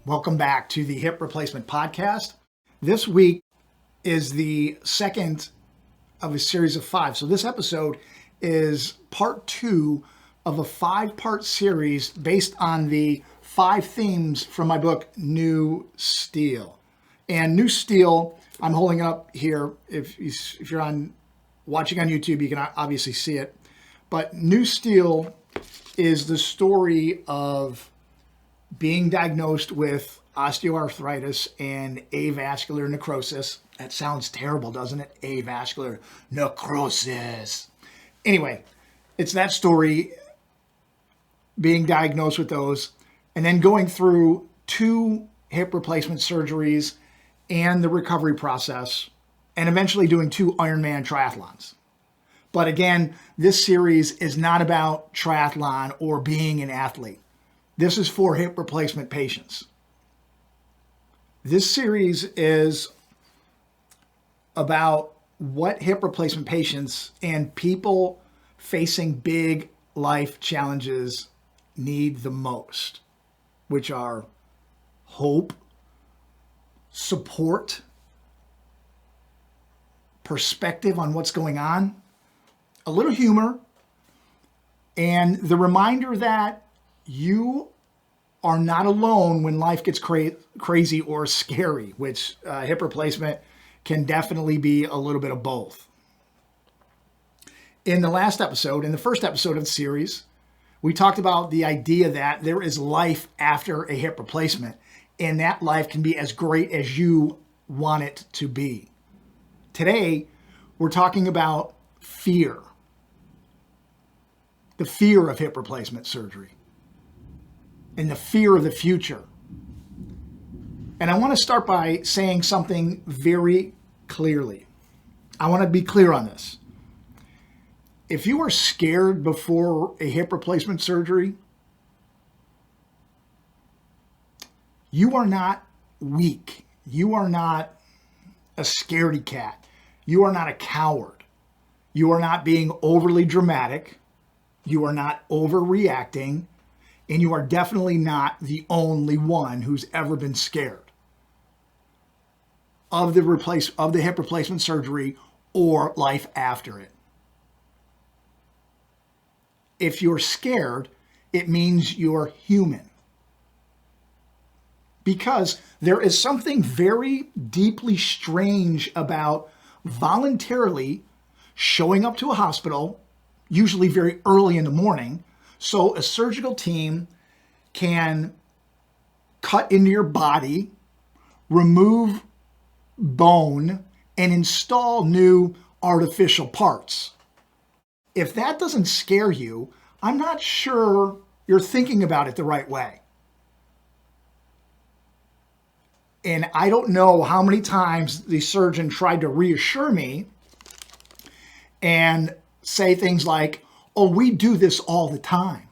Welcome back to the Hip Replacement Podcast. This week is the second of a series of 5. So this episode is part 2 of a 5-part series based on the 5 themes from my book, New Steel. And New Steel, I'm holding up here. If you're watching on YouTube, you can obviously see it. But New Steel is the story of being diagnosed with osteoarthritis and avascular necrosis. That sounds terrible, doesn't it? Avascular necrosis. Anyway, it's that story, being diagnosed with those, and then going through 2 hip replacement surgeries and the recovery process, and eventually doing 2 Ironman triathlons. But again, this series is not about triathlon or being an athlete. This is for hip replacement patients. This series is about what hip replacement patients and people facing big life challenges need the most, which are hope, support, perspective on what's going on, a little humor, and the reminder that you are not alone when life gets crazy or scary, which hip replacement can definitely be a little bit of both. In the first episode of the series, we talked about the idea that there is life after a hip replacement, and that life can be as great as you want it to be. Today, we're talking about fear. The fear of hip replacement surgery and the fear of the future. And I want to start by saying something very clearly. I want to be clear on this. If you are scared before a hip replacement surgery, you are not weak. You are not a scaredy cat. You are not a coward. You are not being overly dramatic. You are not overreacting. And you are definitely not the only one who's ever been scared of the hip replacement surgery or life after it. If you're scared, it means you're human. Because there is something very deeply strange about voluntarily showing up to a hospital, usually very early in the morning, so a surgical team can cut into your body, remove bone, and install new artificial parts. If that doesn't scare you, I'm not sure you're thinking about it the right way. And I don't know how many times the surgeon tried to reassure me and say things like, "Oh, we do this all the time."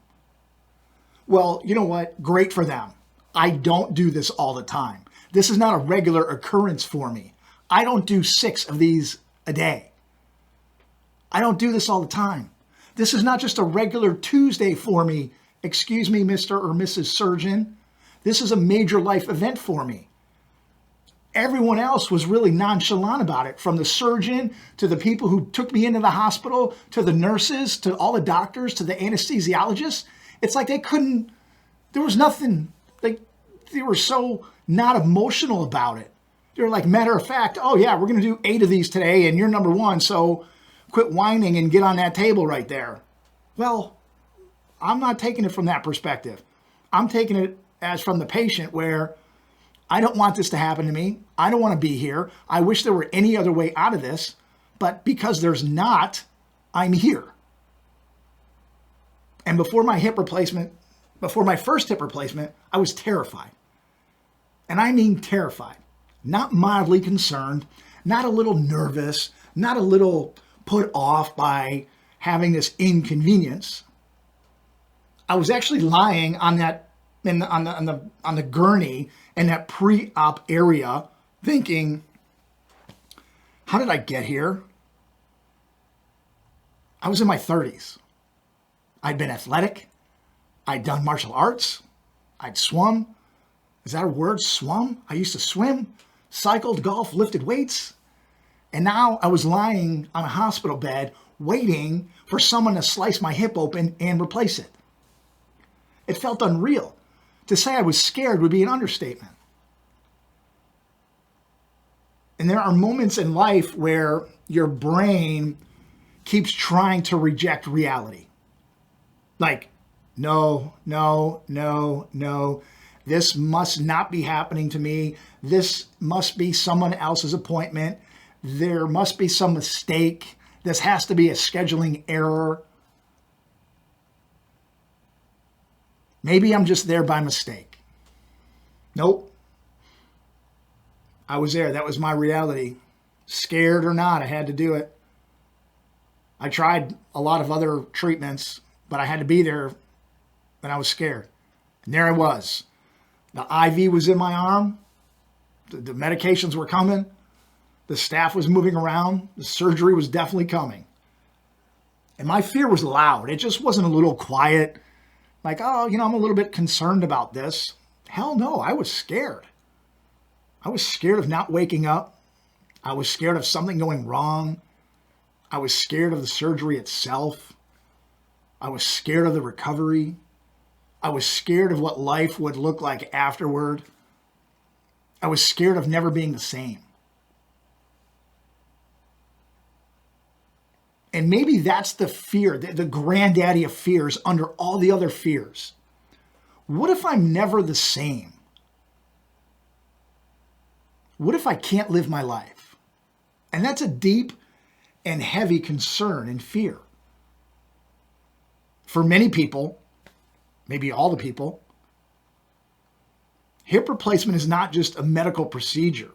Well, you know what? Great for them. I don't do this all the time. This is not a regular occurrence for me. I don't do 6 of these a day. I don't do this all the time. This is not just a regular Tuesday for me. Excuse me, Mr. or Mrs. Surgeon. This is a major life event for me. Everyone else was really nonchalant about it, from the surgeon to the people who took me into the hospital, to the nurses, to all the doctors, to the anesthesiologists. It's like there was nothing, like they were so not emotional about it. They were like, matter of fact, "Oh yeah, we're going to do 8 of these today and you're number 1, so quit whining and get on that table right there." Well, I'm not taking it from that perspective. I'm taking it as from the patient, where I don't want this to happen to me. I don't want to be here. I wish there were any other way out of this, but because there's not, I'm here. And before my first hip replacement, I was terrified. And I mean terrified. Not mildly concerned, not a little nervous, not a little put off by having this inconvenience. I was actually lying on the gurney in that pre-op area, thinking, how did I get here? I was in my 30s. I'd been athletic. I'd done martial arts. I'd swum. Is that a word? Swum? I used to swim, cycled, golf, lifted weights. And now I was lying on a hospital bed waiting for someone to slice my hip open and replace it. It felt unreal. To say I was scared would be an understatement. And there are moments in life where your brain keeps trying to reject reality. Like, no, no, no, no. This must not be happening to me. This must be someone else's appointment. There must be some mistake. This has to be a scheduling error. Maybe I'm just there by mistake. Nope. I was there. That was my reality. Scared or not, I had to do it. I tried a lot of other treatments, but I had to be there when I was scared. And there I was. The IV was in my arm. The medications were coming. The staff was moving around. The surgery was definitely coming. And my fear was loud. It just wasn't a little quiet. Like, oh, I'm a little bit concerned about this. Hell no, I was scared. I was scared of not waking up. I was scared of something going wrong. I was scared of the surgery itself. I was scared of the recovery. I was scared of what life would look like afterward. I was scared of never being the same. And maybe that's the fear, the granddaddy of fears under all the other fears. What if I'm never the same? What if I can't live my life? And that's a deep and heavy concern and fear. For many people, maybe all the people, hip replacement is not just a medical procedure.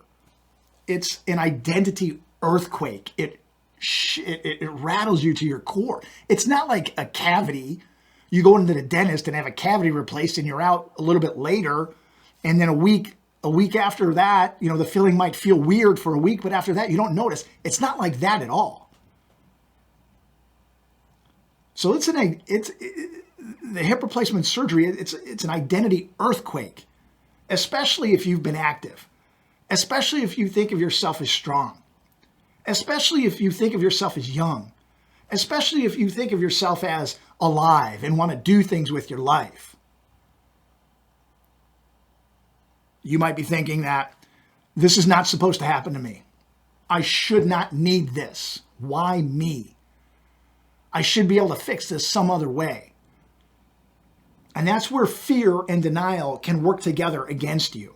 It's an identity earthquake. It rattles you to your core. It's not like a cavity. You go into the dentist and have a cavity replaced and you're out a little bit later. And then a week after that, the feeling might feel weird for a week, but after that, you don't notice. It's not like that at all. So the hip replacement surgery, it's an identity earthquake, especially if you've been active, especially if you think of yourself as strong, especially if you think of yourself as young, especially if you think of yourself as alive and want to do things with your life. You might be thinking that this is not supposed to happen to me. I should not need this. Why me? I should be able to fix this some other way. And that's where fear and denial can work together against you.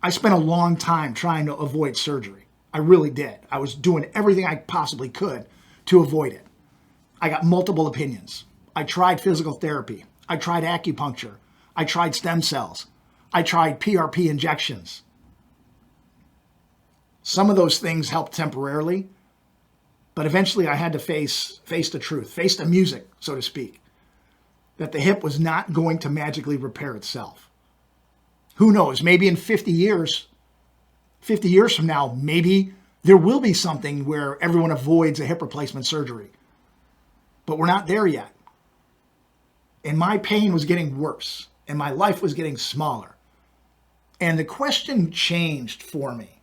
I spent a long time trying to avoid surgery. I really did. I was doing everything I possibly could to avoid it. I got multiple opinions. I tried physical therapy. I tried acupuncture. I tried stem cells. I tried PRP injections. Some of those things helped temporarily, but eventually I had to face the truth, face the music, so to speak, that the hip was not going to magically repair itself. Who knows? Maybe in 50 years from now, maybe there will be something where everyone avoids a hip replacement surgery. But we're not there yet. And my pain was getting worse, and my life was getting smaller. And the question changed for me.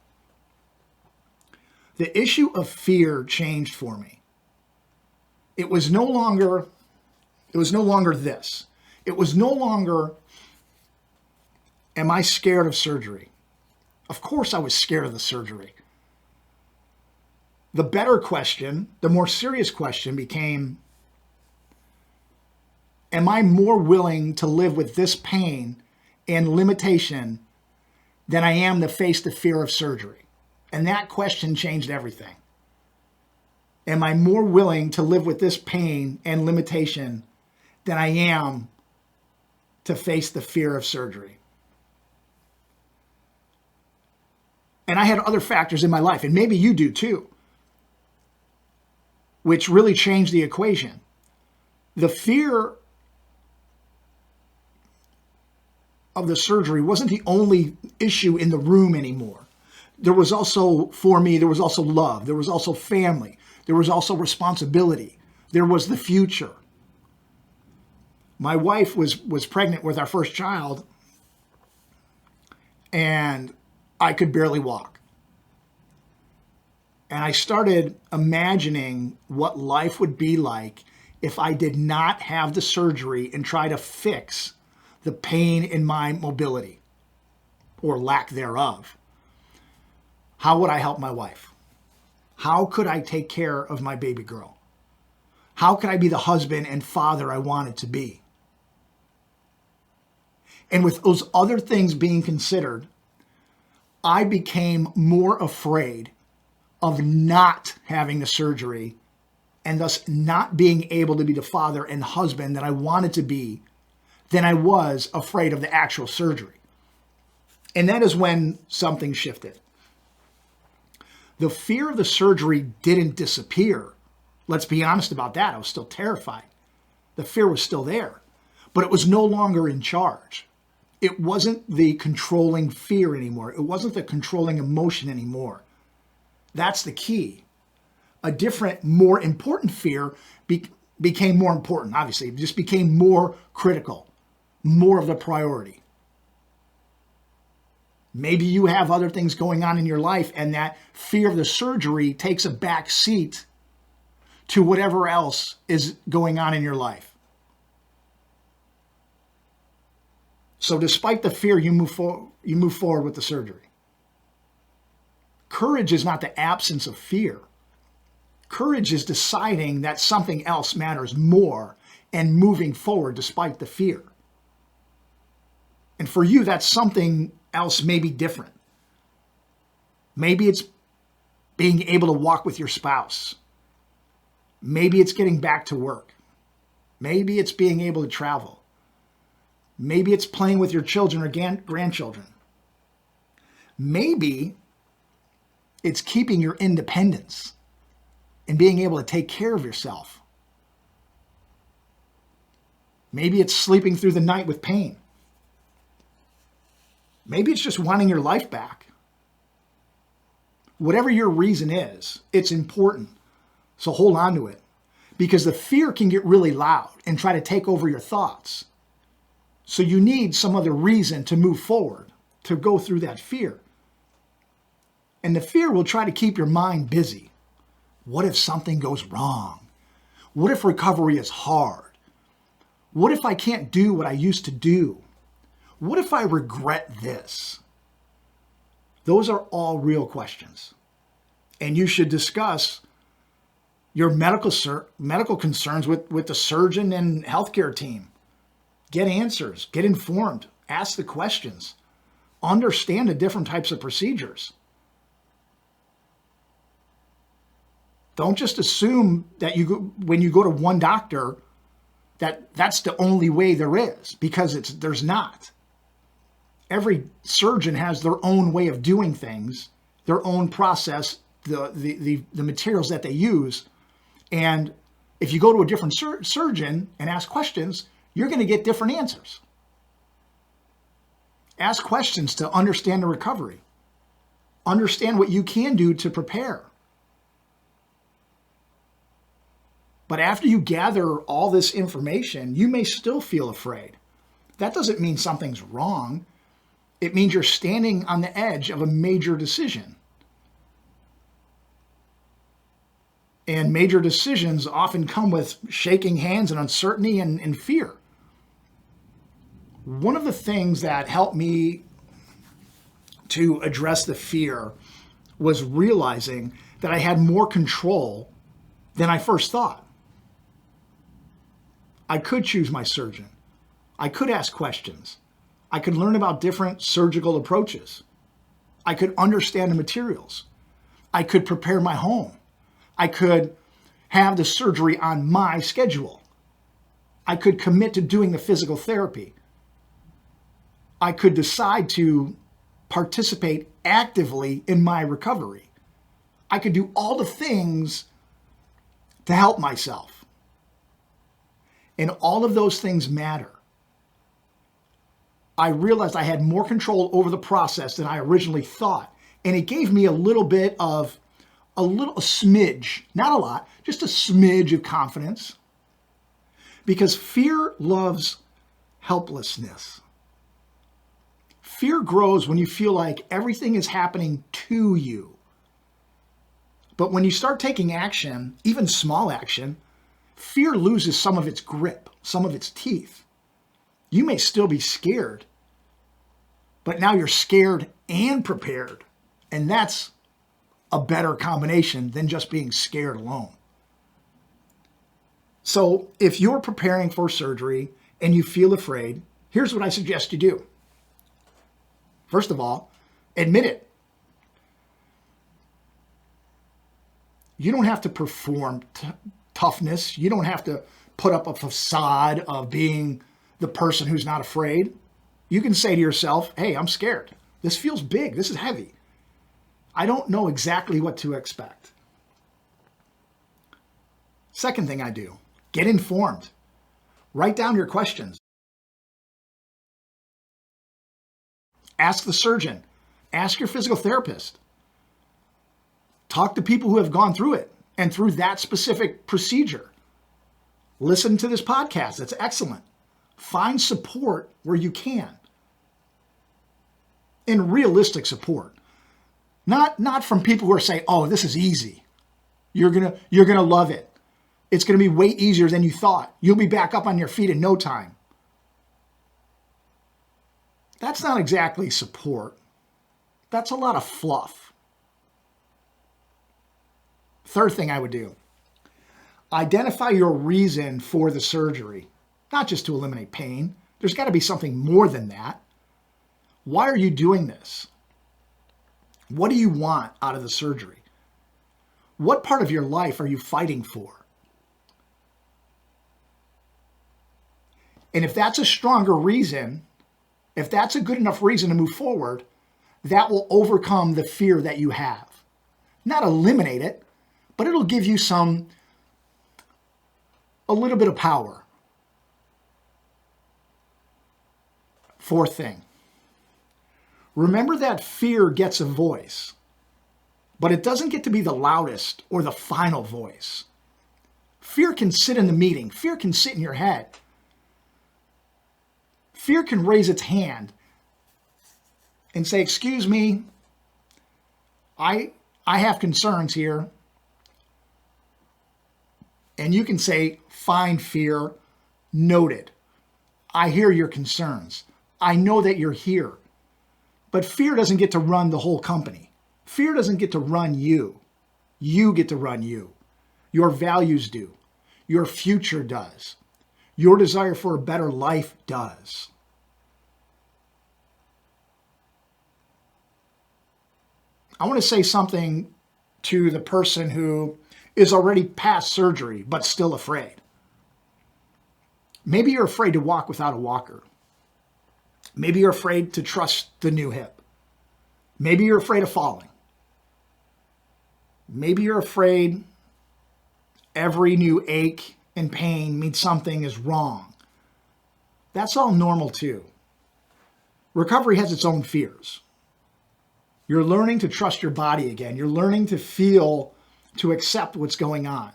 The issue of fear changed for me. It was no longer this. It was no longer, am I scared of surgery? Of course I was scared of the surgery. The better question, the more serious question became, am I more willing to live with this pain and limitation than I am to face the fear of surgery? And that question changed everything. Am I more willing to live with this pain and limitation than I am to face the fear of surgery? And I had other factors in my life, and maybe you do too, which really changed the equation. The fear of the surgery wasn't the only issue in the room anymore. There was also, for me, there was also love. There was also family. There was also responsibility. There was the future. My wife was pregnant with our first child, and I could barely walk. And I started imagining what life would be like if I did not have the surgery and try to fix the pain in my mobility or lack thereof. How would I help my wife? How could I take care of my baby girl? How could I be the husband and father I wanted to be? And with those other things being considered, I became more afraid of not having the surgery and thus not being able to be the father and husband that I wanted to be than I was afraid of the actual surgery. And that is when something shifted. The fear of the surgery didn't disappear. Let's be honest about that. I was still terrified. The fear was still there, but it was no longer in charge. It wasn't the controlling fear anymore. It wasn't the controlling emotion anymore. That's the key. A different, more important fear became more important, obviously. It just became more critical, more of the priority. Maybe you have other things going on in your life, and that fear of the surgery takes a back seat to whatever else is going on in your life. So despite the fear, you move forward with the surgery. Courage is not the absence of fear. Courage is deciding that something else matters more and moving forward despite the fear. And for you, that's something else may be different. Maybe it's being able to walk with your spouse. Maybe it's getting back to work. Maybe it's being able to travel. Maybe it's playing with your children or grandchildren. Maybe it's keeping your independence and being able to take care of yourself. Maybe it's sleeping through the night with pain. Maybe it's just wanting your life back. Whatever your reason is, it's important. So hold on to it, because the fear can get really loud and try to take over your thoughts. So you need some other reason to move forward, to go through that fear. And the fear will try to keep your mind busy. What if something goes wrong? What if recovery is hard? What if I can't do what I used to do? What if I regret this? Those are all real questions. And you should discuss your medical concerns with the surgeon and healthcare team. Get answers, get informed, ask the questions, understand the different types of procedures. Don't just assume that when you go to one doctor, that's the only way there is, because there's not. Every surgeon has their own way of doing things, their own process, the materials that they use. And if you go to a different surgeon and ask questions, you're going to get different answers. Ask questions to understand the recovery. Understand what you can do to prepare. But after you gather all this information, you may still feel afraid. That doesn't mean something's wrong. It means you're standing on the edge of a major decision. And major decisions often come with shaking hands and uncertainty and fear. One of the things that helped me to address the fear was realizing that I had more control than I first thought. I could choose my surgeon. I could ask questions. I could learn about different surgical approaches. I could understand the materials. I could prepare my home. I could have the surgery on my schedule. I could commit to doing the physical therapy. I could decide to participate actively in my recovery. I could do all the things to help myself. And all of those things matter. I realized I had more control over the process than I originally thought. And it gave me a smidge, not a lot, just a smidge of confidence. Because fear loves helplessness. Fear grows when you feel like everything is happening to you. But when you start taking action, even small action, fear loses some of its grip, some of its teeth. You may still be scared, but now you're scared and prepared. And that's a better combination than just being scared alone. So if you're preparing for surgery and you feel afraid, here's what I suggest you do. First of all, admit it. You don't have to perform toughness. You don't have to put up a facade of being the person who's not afraid. You can say to yourself, hey, I'm scared. This feels big. This is heavy. I don't know exactly what to expect. Second thing I do, get informed. Write down your questions. Ask the surgeon. Ask your physical therapist. Talk to people who have gone through it and through that specific procedure. Listen to this podcast. That's excellent. Find support where you can. And realistic support. Not from people who are saying, oh, this is easy. You're gonna love it. It's gonna be way easier than you thought. You'll be back up on your feet in no time. That's not exactly support. That's a lot of fluff. Third thing I would do, identify your reason for the surgery, not just to eliminate pain. There's got to be something more than that. Why are you doing this? What do you want out of the surgery? What part of your life are you fighting for? And if that's a stronger reason, if that's a good enough reason to move forward, that will overcome the fear that you have. Not eliminate it, but it'll give you a little bit of power. Fourth thing, remember that fear gets a voice, but it doesn't get to be the loudest or the final voice. Fear can sit in the meeting. Fear can sit in your head. Fear can raise its hand and say, excuse me, I have concerns here. And you can say, fine, fear, noted. I hear your concerns. I know that you're here. But fear doesn't get to run the whole company. Fear doesn't get to run you. You get to run you. Your values do. Your future does. Your desire for a better life does. I want to say something to the person who is already past surgery but still afraid. Maybe you're afraid to walk without a walker. Maybe you're afraid to trust the new hip. Maybe you're afraid of falling. Maybe you're afraid every new ache and pain means something is wrong. That's all normal too. Recovery has its own fears. You're learning to trust your body again. You're learning to feel, to accept what's going on.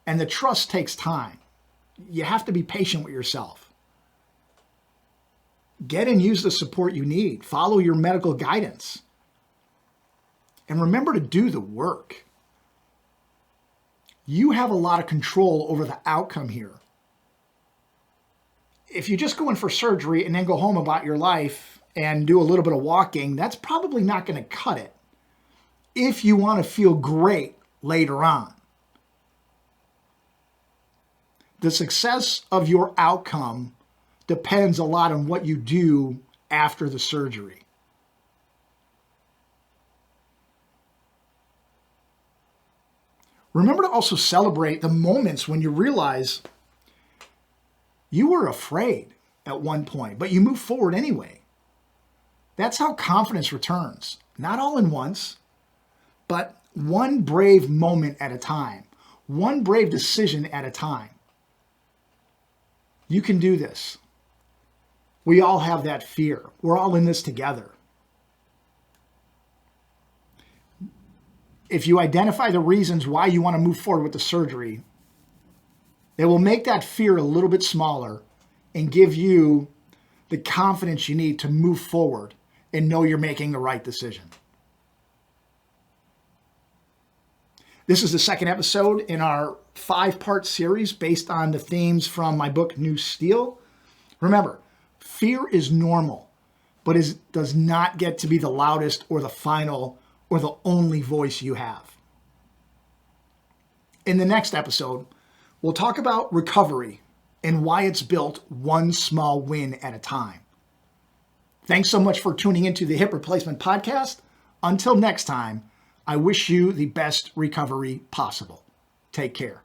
And the trust takes time. You have to be patient with yourself. Get and use the support you need. Follow your medical guidance. And remember to do the work. You have a lot of control over the outcome here. If you just go in for surgery and then go home about your life and do a little bit of walking, that's probably not going to cut it if you want to feel great later on. The success of your outcome depends a lot on what you do after the surgery. Remember to also celebrate the moments when you realize you were afraid at one point, but you move forward anyway. That's how confidence returns. Not all in once, but one brave moment at a time, one brave decision at a time. You can do this. We all have that fear. We're all in this together. If you identify the reasons why you want to move forward with the surgery, it will make that fear a little bit smaller and give you the confidence you need to move forward and know you're making the right decision. This is the second episode in our 5-part series based on the themes from my book, New Steel. Remember, fear is normal, but does not get to be the loudest or the final or the only voice you have. In the next episode, we'll talk about recovery and why it's built one small win at a time. Thanks so much for tuning into the Hip Replacement Podcast. Until next time, I wish you the best recovery possible. Take care.